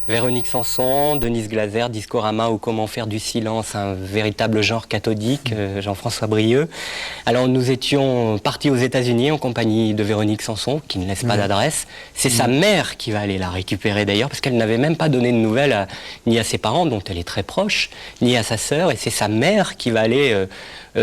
Véronique Sanson, Denise Glaser, Discorama ou Comment faire du silence, un véritable genre cathodique, Jean-François Brieux. Alors nous étions partis aux États-Unis en compagnie de Véronique Sanson, qui ne laisse pas d'adresse. C'est sa mère qui va aller la récupérer d'ailleurs, parce qu'elle n'avait même pas donné de nouvelles ni à ses parents, dont elle est très proche, ni à sa sœur. Et c'est sa mère qui va aller,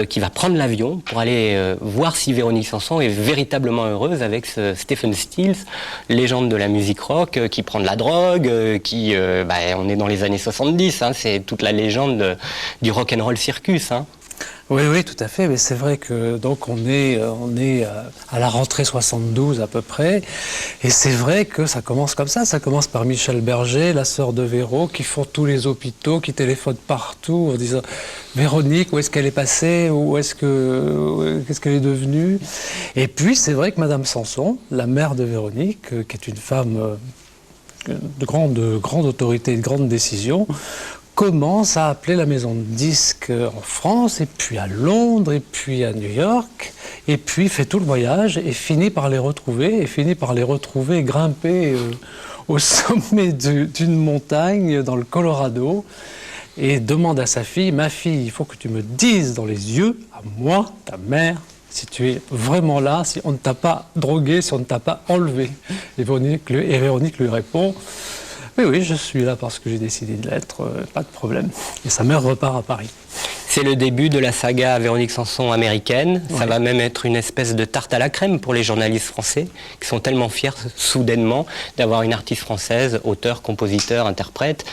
qui va prendre l'avion pour aller voir si Véronique Sanson est véritablement heureuse avec ce Stephen Stills, légende de la musique rock, qui prend de la drogue, on est dans les années 70, hein, c'est toute la légende du rock'n'roll circus. Hein. Oui, tout à fait. Mais c'est vrai que donc on est à la rentrée 72 à peu près, et c'est vrai que ça commence comme ça. Ça commence par Michel Berger, la sœur de Véro, qui font tous les hôpitaux, qui téléphonent partout en disant Véronique, où est-ce qu'elle est passée, qu'est-ce qu'elle est devenue. Et puis c'est vrai que Madame Sanson, la mère de Véronique, qui est une femme de grande autorité, de grande décision, commence à appeler la maison de disques en France, et puis à Londres, et puis à New York, et puis fait tout le voyage, et finit par les retrouver, grimper au sommet d'une montagne dans le Colorado, et demande à sa fille, ma fille, il faut que tu me dises dans les yeux, à moi, ta mère, si tu es vraiment là, si on ne t'a pas drogué, si on ne t'a pas enlevé. Et Véronique lui répond, oui, je suis là parce que j'ai décidé de l'être, pas de problème. Et sa mère repart à Paris. C'est le début de la saga Véronique Sanson américaine. Ouais. Ça va même être une espèce de tarte à la crème pour les journalistes français, qui sont tellement fiers soudainement d'avoir une artiste française, auteur, compositeur, interprète,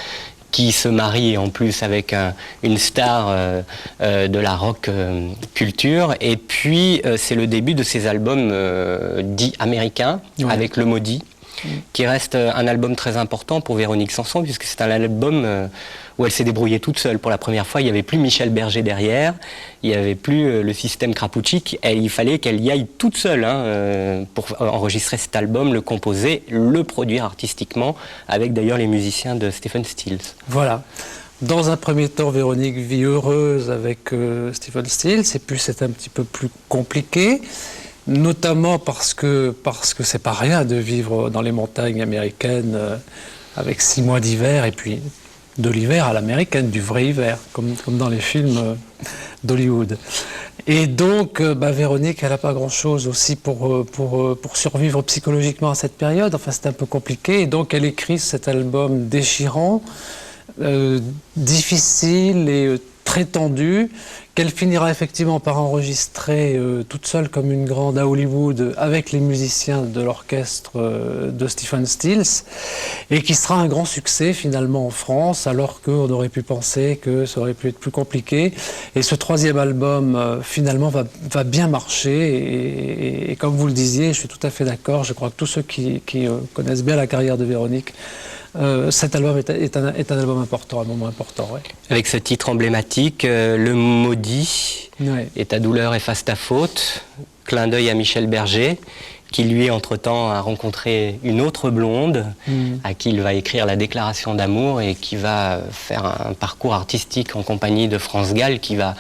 qui se marie en plus avec une star de la rock culture. Et puis c'est le début de ces albums dits américains, avec Le Maudit, qui reste un album très important pour Véronique Sanson, puisque c'est un album où elle s'est débrouillée toute seule. Pour la première fois, il n'y avait plus Michel Berger derrière, il n'y avait plus le système Krapoutchik, il fallait qu'elle y aille toute seule pour enregistrer cet album, le composer, le produire artistiquement, avec d'ailleurs les musiciens de Stephen Stills. Voilà. Dans un premier temps, Véronique vit heureuse avec Stephen Stills, et puis c'est un petit peu plus compliqué. Notamment parce que c'est pas rien de vivre dans les montagnes américaines avec 6 mois d'hiver, et puis de l'hiver à l'américaine, du vrai hiver, comme dans les films d'Hollywood. Et donc, Véronique, elle n'a pas grand-chose aussi pour survivre psychologiquement à cette période. Enfin, c'est un peu compliqué. Et donc, elle écrit cet album déchirant, difficile et très tendu, qu'elle finira effectivement par enregistrer toute seule comme une grande à Hollywood avec les musiciens de l'orchestre de Stephen Stills, et qui sera un grand succès finalement en France, alors qu'on aurait pu penser que ça aurait pu être plus compliqué. Et ce troisième album finalement va bien marcher, et comme vous le disiez, je suis tout à fait d'accord, je crois que tous ceux qui connaissent bien la carrière de Véronique, cet album est un album important, un moment important. Ouais. Avec ce titre emblématique, Le Maudit, et ta douleur efface ta faute, clin d'œil à Michel Berger, qui lui, entre-temps, a rencontré une autre blonde, à qui il va écrire la déclaration d'amour, et qui va faire un parcours artistique en compagnie de France Gall, qui va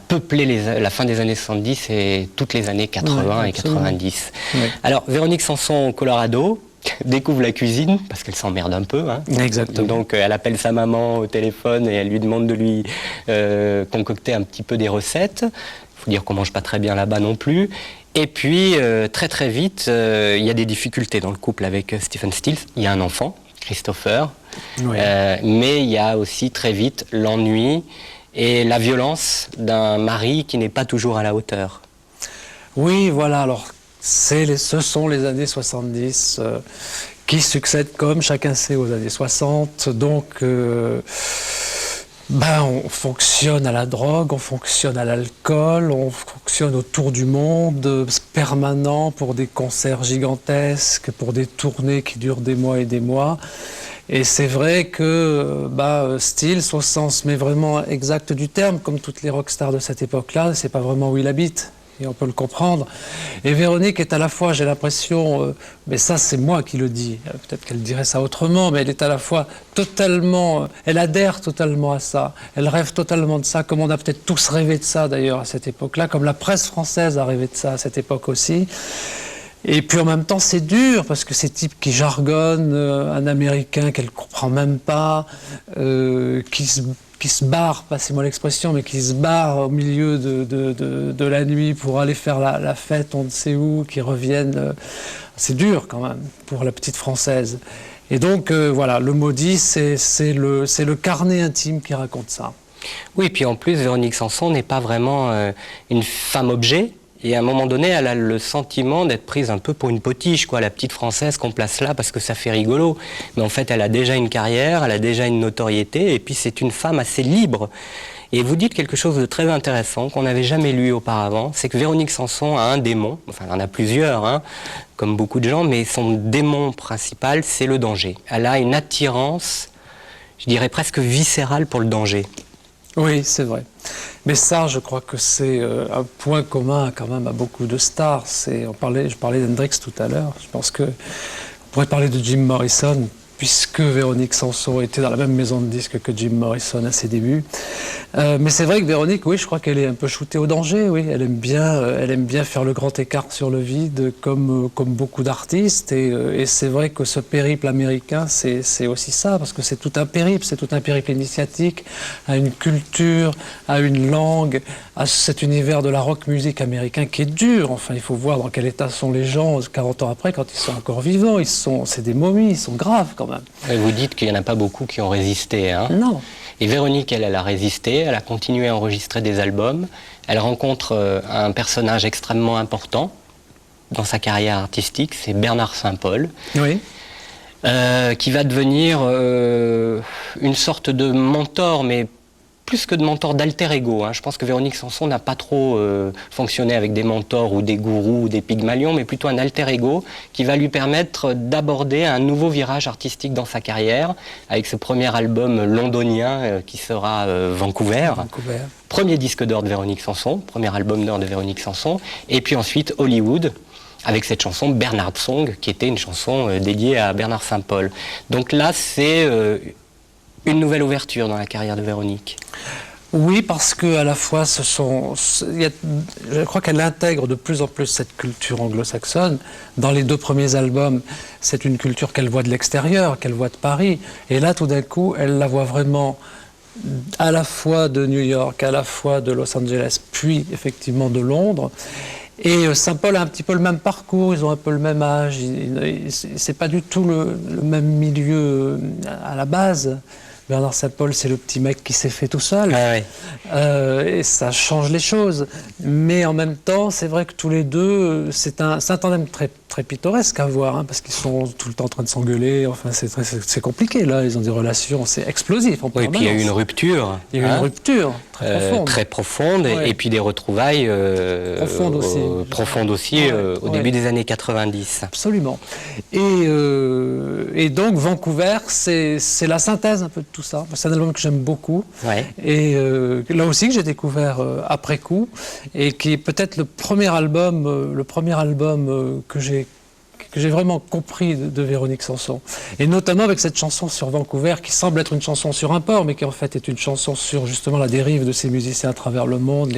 peupler la fin des années 70 et toutes les années 80 et 90. Ouais. Alors, Véronique Sanson au Colorado découvre la cuisine, parce qu'elle s'emmerde un peu. Hein. Exactement. Donc elle appelle sa maman au téléphone et elle lui demande de lui concocter un petit peu des recettes. Il faut dire qu'on mange pas très bien là-bas non plus. Et puis très vite, il y a des difficultés dans le couple avec Stephen Stills. Il y a un enfant, Christopher, mais il y a aussi très vite l'ennui et la violence d'un mari qui n'est pas toujours à la hauteur. Oui, voilà, alors ce sont les années 70 qui succèdent, comme chacun sait, aux années 60. Donc, on fonctionne à la drogue, on fonctionne à l'alcool, on fonctionne autour du monde permanent pour des concerts gigantesques, pour des tournées qui durent des mois et des mois. Et c'est vrai que Stills, au sens mais vraiment exact du terme, comme toutes les rockstars de cette époque-là, c'est pas vraiment où il habite. Et on peut le comprendre. Et Véronique est à la fois, j'ai l'impression, mais ça c'est moi qui le dis, peut-être qu'elle dirait ça autrement, mais elle est à la fois totalement, elle adhère totalement à ça, elle rêve totalement de ça, comme on a peut-être tous rêvé de ça d'ailleurs à cette époque-là, comme la presse française a rêvé de ça à cette époque aussi. Et puis en même temps, c'est dur, parce que ces types qui jargonnent, un Américain qu'elle ne comprend même pas, qui se barrent, passez-moi l'expression, mais qui se barrent au milieu de la nuit pour aller faire la fête, on ne sait où, qui reviennent. C'est dur quand même pour la petite Française. Et donc voilà, le maudit, c'est le carnet intime qui raconte ça. Oui, puis en plus, Véronique Sanson n'est pas vraiment une femme-objet. Et à un moment donné, elle a le sentiment d'être prise un peu pour une potiche, quoi, la petite Française qu'on place là parce que ça fait rigolo. Mais en fait, elle a déjà une carrière, elle a déjà une notoriété, et puis c'est une femme assez libre. Et vous dites quelque chose de très intéressant qu'on n'avait jamais lu auparavant, c'est que Véronique Sanson a un démon, enfin elle en a plusieurs, hein, comme beaucoup de gens, mais son démon principal, c'est le danger. Elle a une attirance, je dirais presque viscérale pour le danger. Oui, c'est vrai. Mais ça, je crois que c'est un point commun quand même à beaucoup de stars. Je parlais d'Hendrix tout à l'heure. Je pense qu'on pourrait parler de Jim Morrison, puisque Véronique Sanson était dans la même maison de disques que Jim Morrison à ses débuts. Mais c'est vrai que Véronique, oui, je crois qu'elle est un peu shootée au danger. Oui, elle aime bien faire le grand écart sur le vide, comme beaucoup d'artistes. Et c'est vrai que ce périple américain, c'est aussi ça, parce que c'est tout un périple initiatique, à une culture, à une langue, à cet univers de la rock music américain qui est dur. Enfin, il faut voir dans quel état sont les gens 40 ans après, quand ils sont encore vivants. C'est des momies, ils sont graves quand même. Vous dites qu'il n'y en a pas beaucoup qui ont résisté, hein? Non. Et Véronique, elle a résisté, elle a continué à enregistrer des albums. Elle rencontre un personnage extrêmement important dans sa carrière artistique, c'est Bernard Saint-Paul, Oui. Qui va devenir une sorte de mentor, mais plus que de mentor, d'alter ego. Hein. Je pense que Véronique Sanson n'a pas trop fonctionné avec des mentors ou des gourous ou des pygmalions, mais plutôt un alter ego qui va lui permettre d'aborder un nouveau virage artistique dans sa carrière, avec ce premier album londonien qui sera Vancouver. Premier disque d'or de Véronique Sanson, premier album d'or de Véronique Sanson, et puis ensuite Hollywood, avec cette chanson Bernard Song, qui était une chanson dédiée à Bernard Saint-Paul. Donc là, c'est une nouvelle ouverture dans la carrière de Véronique. Oui, parce que à la fois, je crois qu'elle intègre de plus en plus cette culture anglo-saxonne. Dans les deux premiers albums, c'est une culture qu'elle voit de l'extérieur, qu'elle voit de Paris. Et là, tout d'un coup, elle la voit vraiment à la fois de New York, à la fois de Los Angeles, puis effectivement de Londres. Et Saint-Paul a un petit peu le même parcours, ils ont un peu le même âge, c'est pas du tout le même milieu à la base. Bernard Saint-Paul, c'est le petit mec qui s'est fait tout seul. Ah oui. Et ça change les choses. Mais en même temps, c'est vrai que tous les deux, c'est un tandem très pittoresque à voir, hein, parce qu'ils sont tout le temps en train de s'engueuler. Enfin, c'est compliqué, là. Ils ont des relations, c'est explosif en permanence. Oui, et puis il y a eu une rupture. Il y a eu une rupture très profonde. Très profonde, ouais. Et puis des retrouvailles profondes aussi au début des années 90. Absolument. Et donc, Vancouver, c'est la synthèse un peu de tout ça. C'est un album que j'aime beaucoup. Ouais. Et là aussi, que j'ai découvert après coup. Et qui est peut-être le premier album que j'ai vraiment compris de Véronique Sanson. Et notamment avec cette chanson sur Vancouver, qui semble être une chanson sur un port, mais qui en fait est une chanson sur justement la dérive de ces musiciens à travers le monde,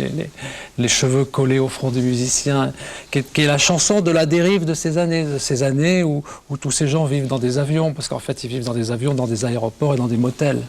les cheveux collés au front des musiciens, qui est la chanson de la dérive de ces années où tous ces gens vivent dans des avions, parce qu'en fait ils vivent dans des avions, dans des aéroports et dans des motels.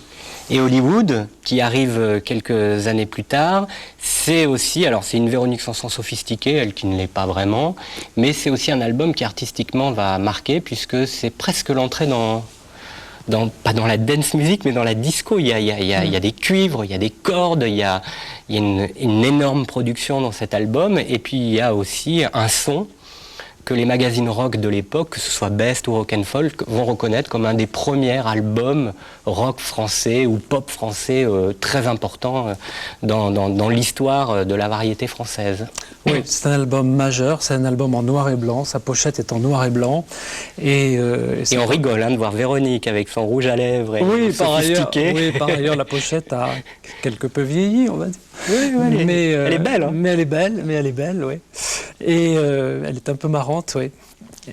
Et Hollywood, qui arrive quelques années plus tard, c'est aussi, alors c'est une Véronique Sanson sophistiquée, elle qui ne l'est pas vraiment, mais c'est aussi un album qui artistiquement va marquer, puisque c'est presque l'entrée pas dans la dance music, mais dans la disco. Il y a des cuivres, il y a des cordes, il y a une énorme production dans cet album, et puis il y a aussi un son que les magazines rock de l'époque, que ce soit Best ou Rock and Folk, vont reconnaître comme un des premiers albums rock français ou pop français très important dans l'histoire de la variété française. Oui, c'est un album majeur, c'est un album en noir et blanc, sa pochette est en noir et blanc. Et on rigole de voir Véronique avec son rouge à lèvres et sophistiqué. Par ailleurs, la pochette a quelque peu vieilli, on va dire. Oui, elle est belle. Hein. Mais elle est belle, oui. Et elle est un peu marrante, oui.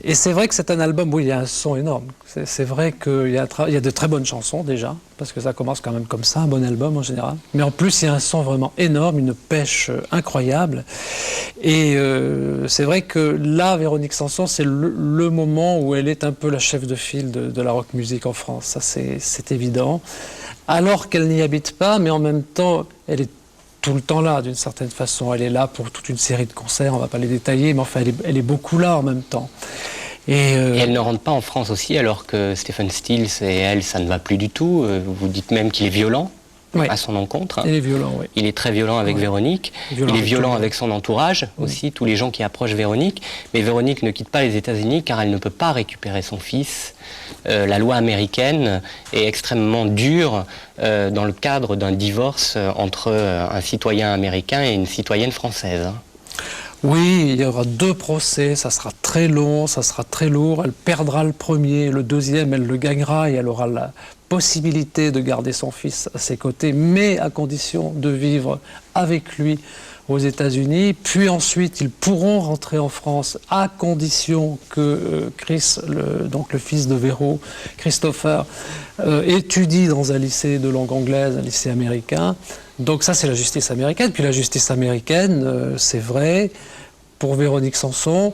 Et c'est vrai que c'est un album où il y a un son énorme. C'est vrai qu'il y a de très bonnes chansons déjà, parce que ça commence quand même comme ça, un bon album en général. Mais en plus, il y a un son vraiment énorme, une pêche incroyable. Et c'est vrai que là, Véronique Sanson, c'est le moment où elle est un peu la chef de file de la rock music en France. Ça, c'est évident. Alors qu'elle n'y habite pas, mais en même temps, elle est tout le temps là, d'une certaine façon. Elle est là pour toute une série de concerts, on ne va pas les détailler, mais enfin, elle est beaucoup là en même temps. Et elle ne rentre pas en France aussi, alors que Stephen Stills et elle, ça ne va plus du tout. Vous dites même qu'il est violent à son encontre. Il est violent, oui. Il est très violent avec Véronique. Il est violent avec son entourage aussi, tous les gens qui approchent Véronique. Mais Véronique ne quitte pas les États-Unis car elle ne peut pas récupérer son fils. La loi américaine est extrêmement dure dans le cadre d'un divorce entre un citoyen américain et une citoyenne française. Oui, il y aura 2 procès, ça sera très long, ça sera très lourd. Elle perdra le premier, le deuxième, elle le gagnera et elle aura la possibilité de garder son fils à ses côtés, mais à condition de vivre avec lui aux États-Unis. Puis ensuite, ils pourront rentrer en France à condition que Chris, donc le fils de Véro, Christopher, étudie dans un lycée de langue anglaise, un lycée américain. Donc ça, c'est la justice américaine. Puis la justice américaine, c'est vrai, pour Véronique Sanson,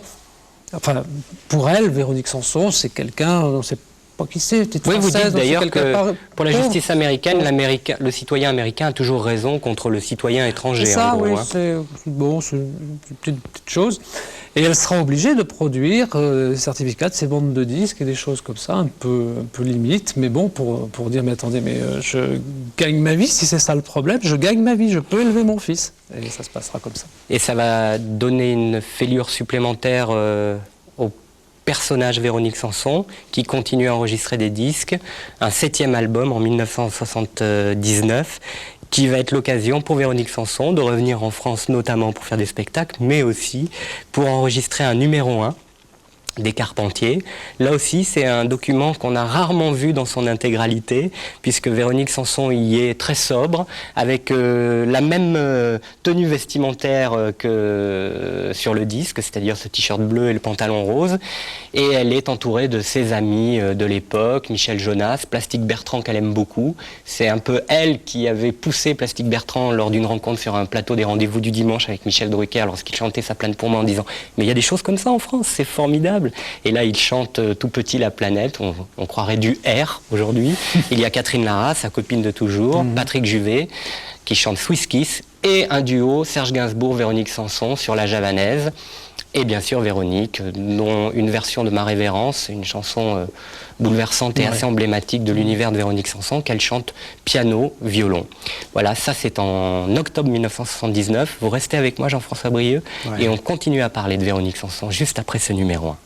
enfin, pour elle, Véronique Sanson, c'est quelqu'un, on ne sait pas qui c'est, petite française. Oui, vous dites d'ailleurs que pour la justice américaine, le citoyen américain a toujours raison contre le citoyen étranger. C'est ça, en gros, oui, c'est bon, c'est une petite chose. Et elle sera obligée de produire des certificats de ses bandes de disques et des choses comme ça, un peu limite, mais bon, pour dire, mais attendez, mais je gagne ma vie, si c'est ça le problème, je gagne ma vie, je peux élever mon fils. Et ça se passera comme ça. Et ça va donner une fêlure supplémentaire au personnage Véronique Sanson, qui continue à enregistrer des disques, un 7e album en 1979, qui va être l'occasion pour Véronique Sanson de revenir en France, notamment pour faire des spectacles, mais aussi pour enregistrer un numéro 1 des Carpentiers. Là aussi, c'est un document qu'on a rarement vu dans son intégralité, puisque Véronique Sanson y est très sobre, avec la même tenue vestimentaire que sur le disque, c'est-à-dire ce t-shirt bleu et le pantalon rose. Et elle est entourée de ses amis de l'époque, Michel Jonas, Plastique Bertrand qu'elle aime beaucoup. C'est un peu elle qui avait poussé Plastique Bertrand lors d'une rencontre sur un plateau des Rendez-vous du dimanche avec Michel Drucker, lorsqu'il chantait Sa plaine pour moi en disant « Mais il y a des choses comme ça en France, c'est formidable !» Et là, il chante tout petit la planète, on croirait du R aujourd'hui. Il y a Catherine Lara, sa copine de toujours, Patrick Juvet, qui chante Swiss Kiss, et un duo, Serge Gainsbourg, Véronique Sanson, sur la javanaise. Et bien sûr Véronique, dont une version de Ma Révérence, une chanson bouleversante et assez emblématique de l'univers de Véronique Sanson, qu'elle chante piano, violon. Voilà, ça c'est en octobre 1979. Vous restez avec moi, Jean-François Brieuc, et on continue à parler de Véronique Sanson juste après ce numéro 1.